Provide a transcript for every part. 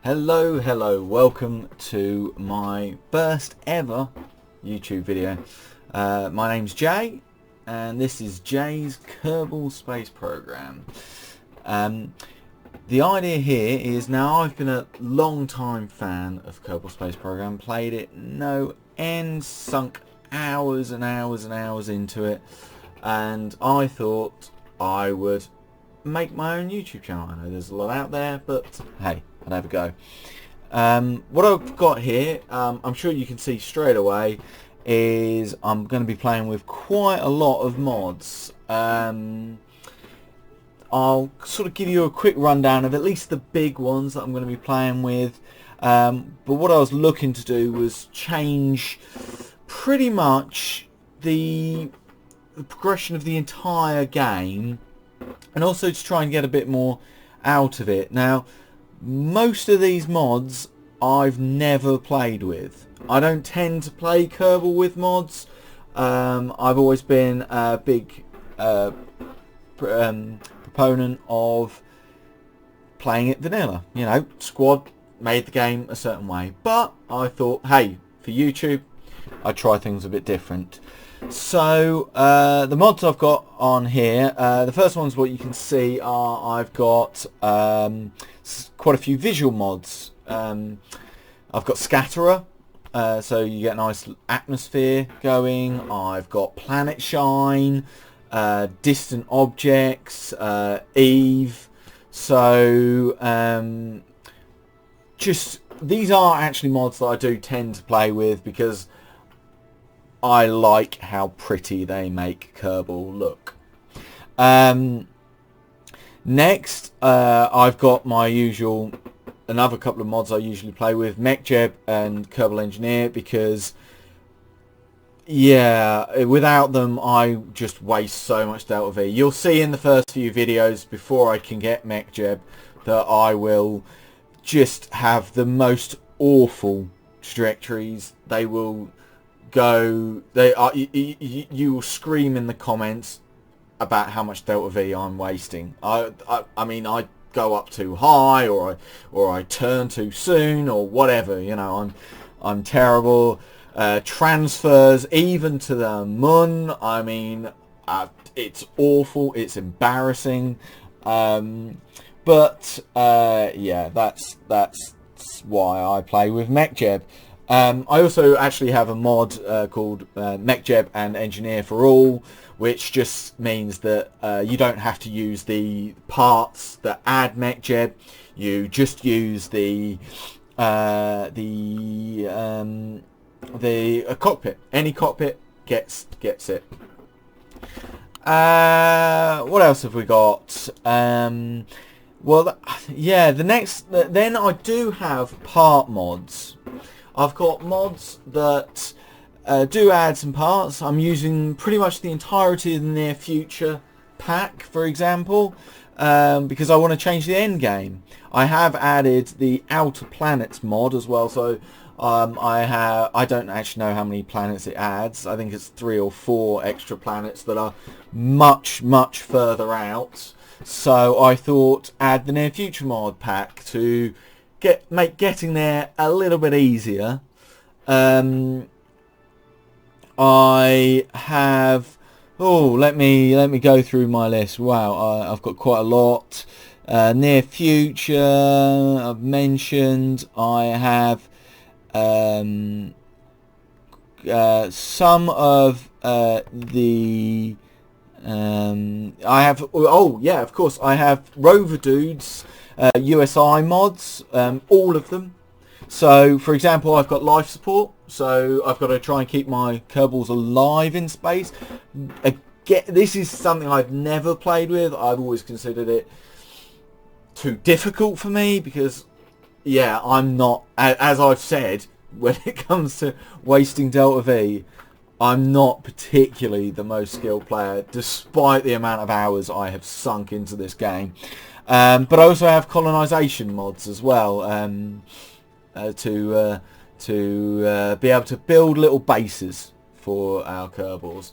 Hello, welcome to my first ever YouTube video. My name's Jay, and this is Jay's Kerbal Space Program. The idea here is, now I've been a long time fan of Kerbal Space Program, played it no end, sunk hours and hours and hours into it, and I thought I would make my own YouTube channel. I know there's a lot out there, but hey, I'd have a go. What I've got here, I'm sure you can see straight away, is I'm going to be playing with quite a lot of mods. I'll sort of give you a quick rundown of at least the big ones that I'm going to be playing with. But what I was looking to do was change pretty much the progression of the entire game, and also to try and get a bit more out of it. Now, most of these mods I've never played with. I don't tend to play Kerbal with mods. I've always been a big proponent of playing it vanilla. You know, squad made the game a certain way. But I thought, hey, for YouTube, I'd try things a bit different. So the mods I've got on here, the first ones what you can see are, I've got quite a few visual mods. I've got Scatterer, so you get a nice atmosphere going. I've got Planet Shine, Distant Objects, Eve. So just these are actually mods that I do tend to play with because I like how pretty they make Kerbal look. Next, I've got my usual, another couple of mods I usually play with, MechJeb and Kerbal Engineer, because, yeah, without them I just waste so much Delta V. You'll see in the first few videos before I can get MechJeb that I will just have the most awful trajectories. They will go, you will scream in the comments about how much Delta V I'm wasting. I mean, I go up too high, or I turn too soon, or whatever. You know, I'm terrible. Transfers even to the moon, I mean, it's awful. It's embarrassing. But yeah, that's why I play with MechJeb. I also actually have a mod called MechJeb and Engineer for All, which just means that you don't have to use the parts that add MechJeb. You just use the cockpit. Any cockpit gets it. What else have we got? Well, yeah, then I do have part mods. I've got mods that do add some parts. I'm using pretty much the entirety of the Near Future pack, for example, because I want to change the end game. I have added the Outer Planets mod as well, so I don't actually know how many planets it adds. I think it's 3 or 4 extra planets that are much further out. So I thought add the Near Future mod pack to make getting there a little bit easier. I have, let me go through my list. Wow, I've got quite a lot. Near Future I've mentioned. I have some of the I have, oh yeah, of course, I have Rover Dudes USI mods, all of them. So, for example, I've got life support, so I've got to try and keep my Kerbals alive in space. Again, this is something I've never played with. I've always considered it too difficult for me because, yeah, I'm not, as I've said, when it comes to wasting Delta V, I'm not particularly the most skilled player, despite the amount of hours I have sunk into this game. But I also have colonization mods as well, to be able to build little bases for our Kerbals.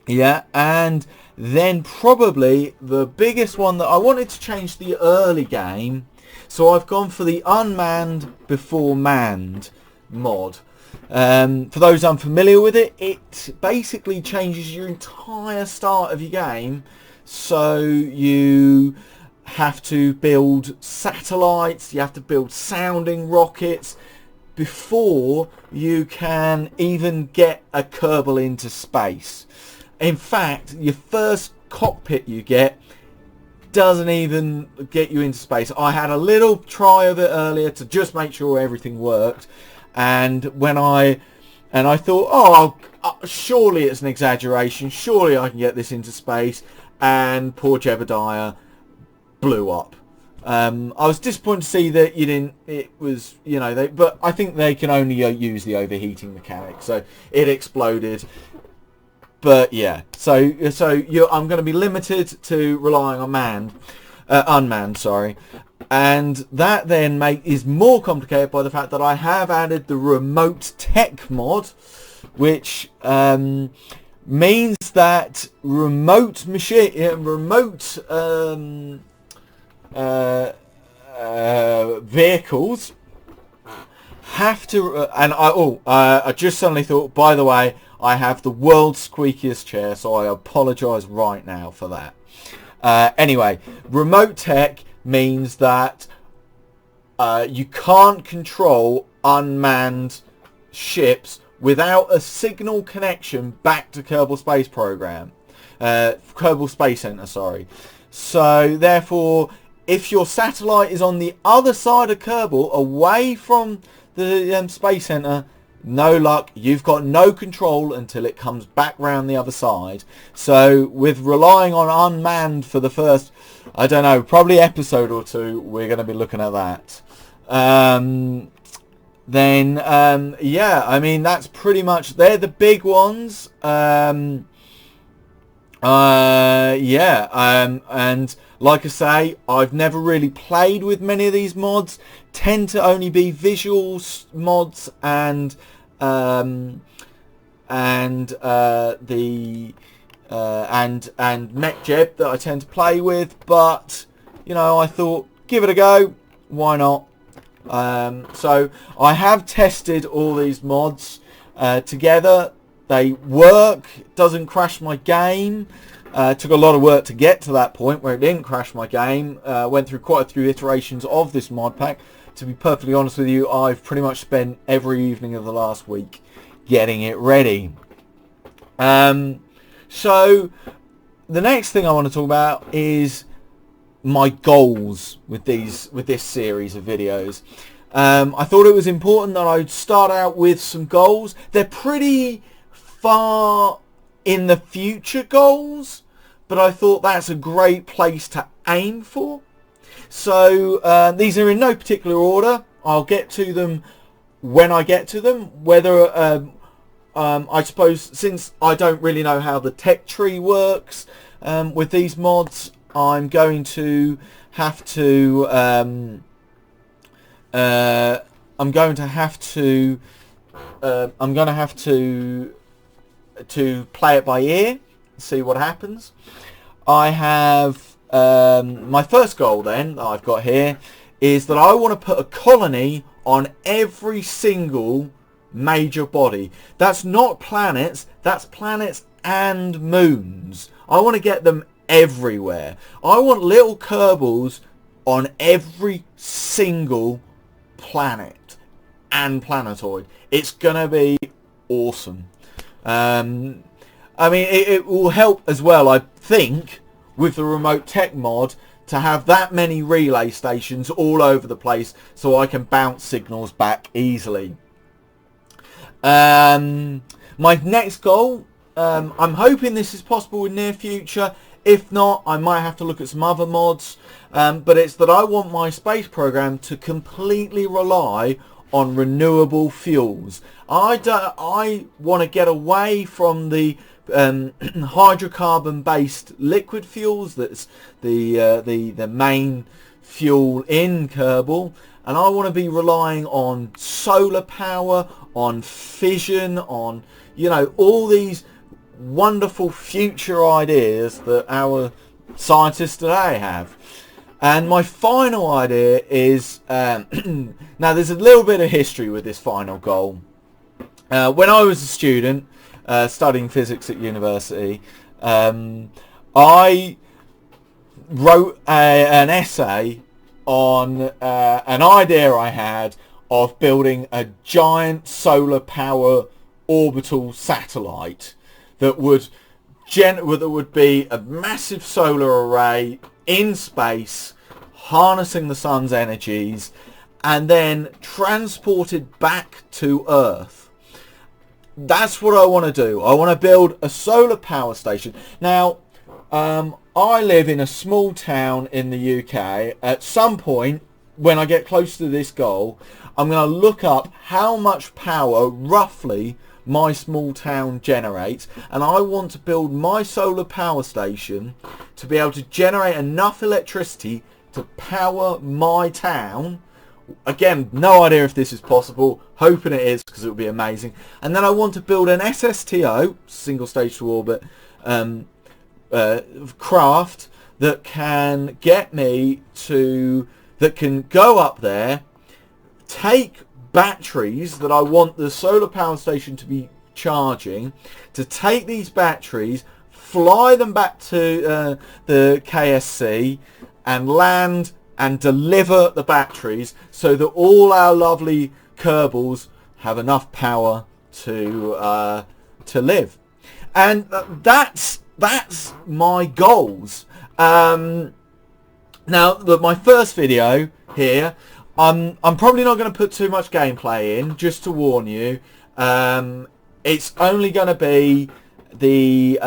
Yeah, and then probably the biggest one that I wanted to change the early game, so I've gone for the unmanned before manned mod. For those unfamiliar with it, it basically changes your entire start of your game. So you have to build satellites, you have to build sounding rockets before you can even get a Kerbal into space. In fact, your first cockpit you get doesn't even get you into space. I had a little try of it earlier to just make sure everything worked, and I thought, oh, surely it's an exaggeration, surely I can get this into space, and poor Jebediah blew up. I was disappointed to see that you didn't. It was, but I think they can only use the overheating mechanic, so it exploded. But yeah, so I'm going to be limited to relying on unmanned, sorry, and that then is more complicated by the fact that I have added the remote tech mod, which means that remote vehicles have to, I just suddenly thought, by the way, I have the world's squeakiest chair, so I apologise right now for that. Anyway, remote tech means that you can't control unmanned ships without a signal connection back to Kerbal Space Program. Kerbal Space Center, sorry. So, therefore, if your satellite is on the other side of Kerbal, away from the Space Center, no luck. You've got no control until it comes back round the other side. So with relying on unmanned for the first, I don't know, probably episode or two, we're going to be looking at that. Yeah, I mean, that's pretty much, they're the big ones. And like I say, I've never really played with many of these mods. Tend to only be visual mods and MechJeb that I tend to play with. But I thought, give it a go. Why not? So I have tested all these mods together. They work. Doesn't crash my game. Took a lot of work to get to that point where it didn't crash my game. Went through quite a few iterations of this mod pack. To be perfectly honest with you, I've pretty much spent every evening of the last week getting it ready. So the next thing I want to talk about is my goals with this series of videos. I thought it was important that I'd start out with some goals. They're pretty far in the future goals, but I thought that's a great place to aim for. So these are in no particular order. I'll get to them when I get to them. Whether I suppose, since I don't really know how the tech tree works with these mods, I'm going to have to to play it by ear, see what happens. I have my first goal then that I've got here is that I want to put a colony on every single major body. That's not planets, that's planets and moons. I want to get them everywhere. I want little Kerbals on every single planet and planetoid. It's gonna be awesome. I mean, it will help as well, I think, with the remote tech mod to have that many relay stations all over the place so I can bounce signals back easily. My next goal, I'm hoping this is possible in near future. If not, I might have to look at some other mods. But it's that I want my space program to completely rely on renewable fuels. I want to get away from the hydrocarbon-based liquid fuels. That's the main fuel in Kerbal, and I want to be relying on solar power, on fission, on all these wonderful future ideas that our scientists today have. And my final idea is, now there's a little bit of history with this final goal. When I was a student studying physics at university, I wrote an essay on an idea I had of building a giant solar power orbital satellite that would be a massive solar array in space, harnessing the sun's energies, and then transported back to Earth. That's what I want to do. I want to build a solar power station. Now, I live in a small town in the UK. At some point, when I get close to this goal, I'm going to look up how much power, roughly, my small town generates, and I want to build my solar power station to be able to generate enough electricity to power my town. Again, no idea if this is possible, hoping it is because it would be amazing. And then I want to build an SSTO, single stage to orbit, craft that can get me to, that can go up there, take batteries that I want the solar power station to be charging, to take these batteries, fly them back to the KSC and land and deliver the batteries so that all our lovely Kerbals have enough power to live. And that's my goals. Now, my first video here, I'm probably not going to put too much gameplay in, just to warn you. It's only going to be this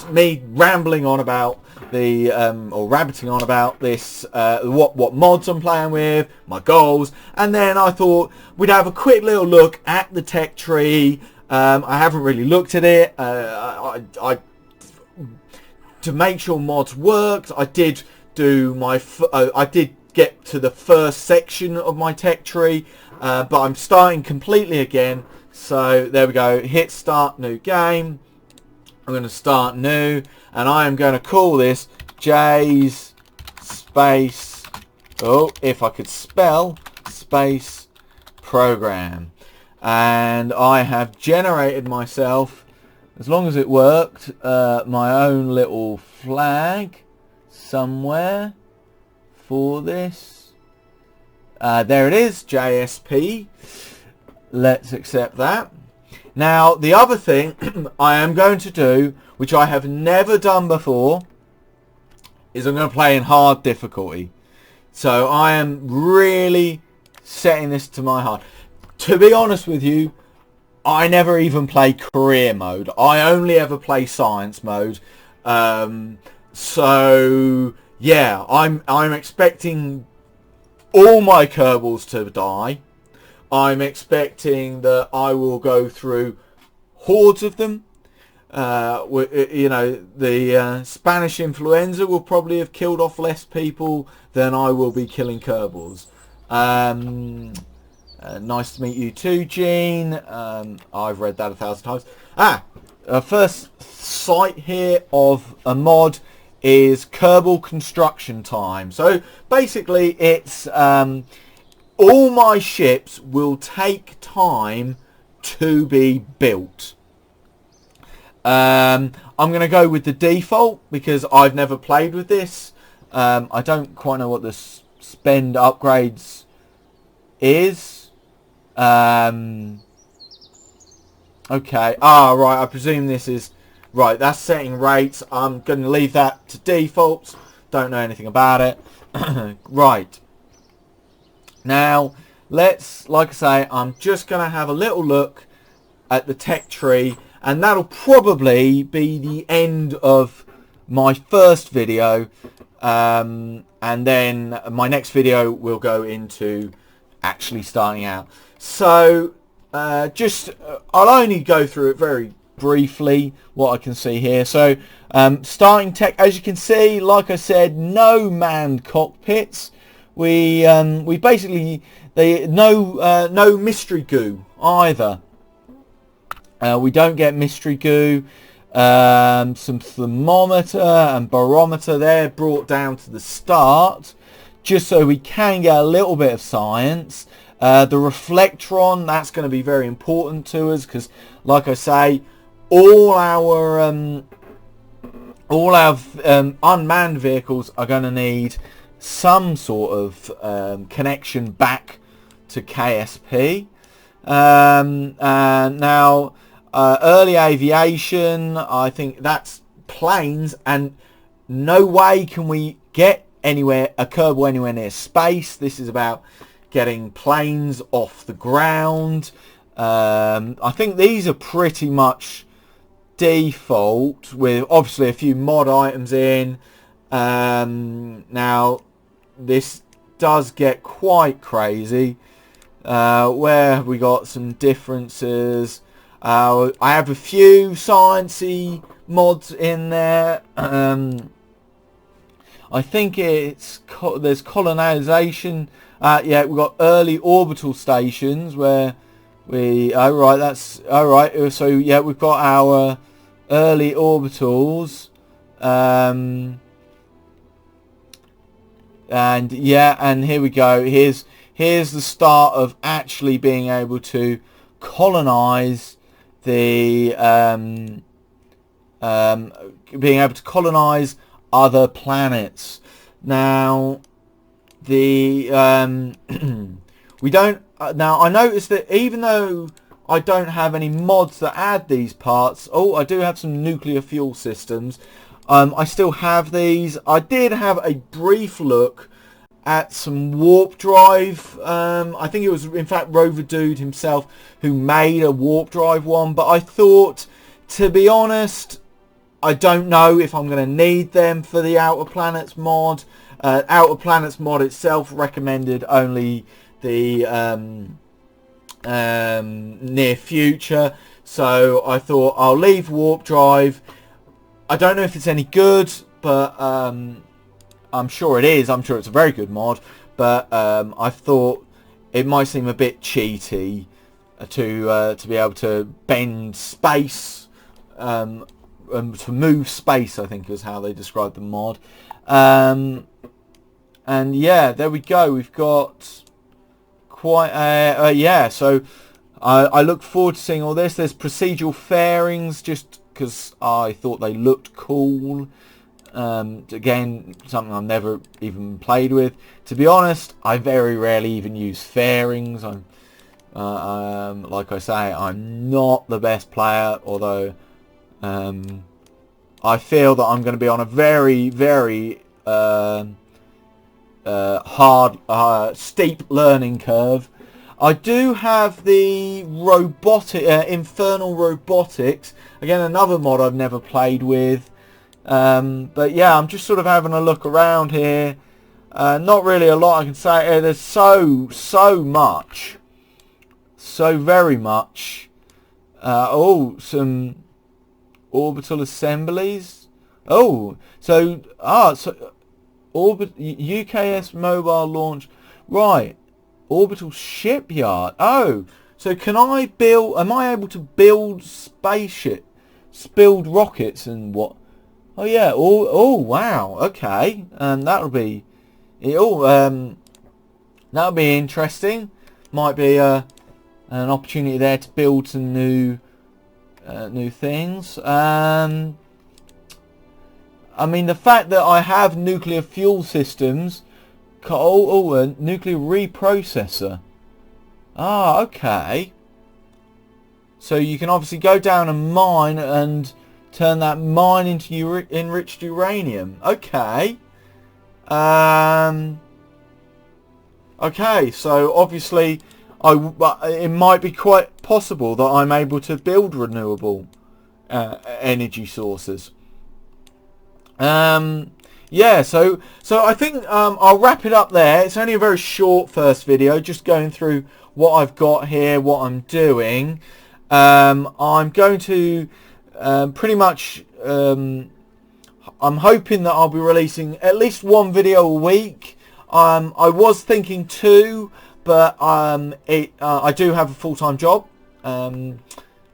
me rambling on about the or rabbiting on about this, what mods I'm playing with, my goals, and then I thought we'd have a quick little look at the tech tree. I haven't really looked at it. I to make sure mods worked, I did do my I did get to the first section of my tech tree, but I'm starting completely again. So there we go, hit start new game. I'm going to start new, and I am going to call this J's Space, if I could spell, Space Program. And I have generated myself, as long as it worked, my own little flag somewhere for this. There it is, JSP. Let's accept that. Now, the other thing I am going to do, which I have never done before, is I'm going to play in hard difficulty. So I am really setting this to my heart. To be honest with you, I never even play career mode. I only ever play science mode. So yeah, I'm expecting all my Kerbals to die. I'm expecting that I will go through hordes of them. You know, the Spanish influenza will probably have killed off less people than I will be killing Kerbals. Nice to meet you too, Gene. I've read that 1,000 times. First sight here of a mod is Kerbal Construction Time. So basically it's all my ships will take time to be built. I'm going to go with the default because I've never played with this. I don't quite know what the spend upgrades is. Okay. Right. I presume this is... Right, that's setting rates. I'm going to leave that to defaults. Don't know anything about it. Right. Now, let's, like I say, I'm just going to have a little look at the tech tree, and that'll probably be the end of my first video, and then my next video will go into actually starting out. So, I'll only go through it very briefly, what I can see here. So, starting tech, as you can see, like I said, no manned cockpits. We basically no mystery goo either. We don't get mystery goo. Some thermometer and barometer there brought down to the start, just so we can get a little bit of science. The reflectron, that's going to be very important to us, because like I say, all our unmanned vehicles are going to need some sort of connection back to KSP. And now early aviation, I think that's planes, and no way can we get a Kerbal anywhere near space. This is about getting planes off the ground. I think these are pretty much default, with obviously a few mod items in. Now this does get quite crazy, where have we got some differences. I have a few sciencey mods in there. I think there's colonization. Yeah, we've got early orbital stations where we... Oh, right, that's... All right, so, yeah, we've got our early orbitals. And, yeah, and here we go. Here's the start of actually being able to colonize the... being able to colonize other planets. Now... we don't now I noticed that even though I don't have any mods that add these parts, I do have some nuclear fuel systems. I still have these. I did have a brief look at some warp drive. I think it was in fact Rover Dude himself who made a warp drive one, but I thought, to be honest, I don't know if I'm going to need them for the Outer Planets mod. Outer Planets mod itself recommended only the near future, so I thought I'll leave warp drive. I don't know if it's any good, but I'm sure it is. I'm sure it's a very good mod, but I thought it might seem a bit cheaty to be able to bend space, to move space, I think is how they described the mod. And yeah, there we go. We've got quite a... yeah, so I look forward to seeing all this. There's procedural fairings, just because I thought they looked cool. Again, something I've never even played with. To be honest, I very rarely even use fairings. I'm like I say, I'm not the best player, although I feel that I'm going to be on a very, very... steep learning curve. I do have the robotic infernal robotics, again another mod I've never played with, but yeah, I'm just sort of having a look around here. Not really a lot I can say. There's so much, so very much. Some orbital assemblies. So UKS mobile launch, right? Orbital shipyard. So can I build? Am I able to build build rockets and what? Oh yeah. Wow. Okay. That'll be. That'll be interesting. Might be an opportunity there to build some new things. I mean, the fact that I have nuclear fuel systems, a nuclear reprocessor. Okay. So you can obviously go down a mine and turn that mine into enriched uranium. Okay. Okay, so obviously it might be quite possible that I'm able to build renewable energy sources. Yeah, so I think I'll wrap it up there. It's only a very short first video, just going through what I've got here, what I'm doing. I'm going to pretty much I'm hoping that I'll be releasing at least one video a week. I was thinking 2, but I do have a full-time job.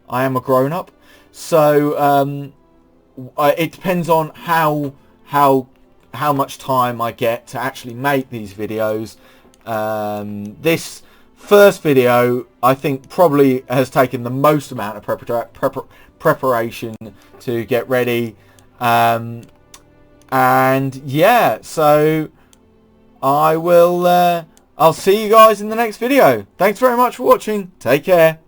I am a grown-up. So it depends on how much time I get to actually make these videos. This first video I think probably has taken the most amount of preparation to get ready, and yeah, so I'll see you guys in the next video. Thanks very much for watching. Take care.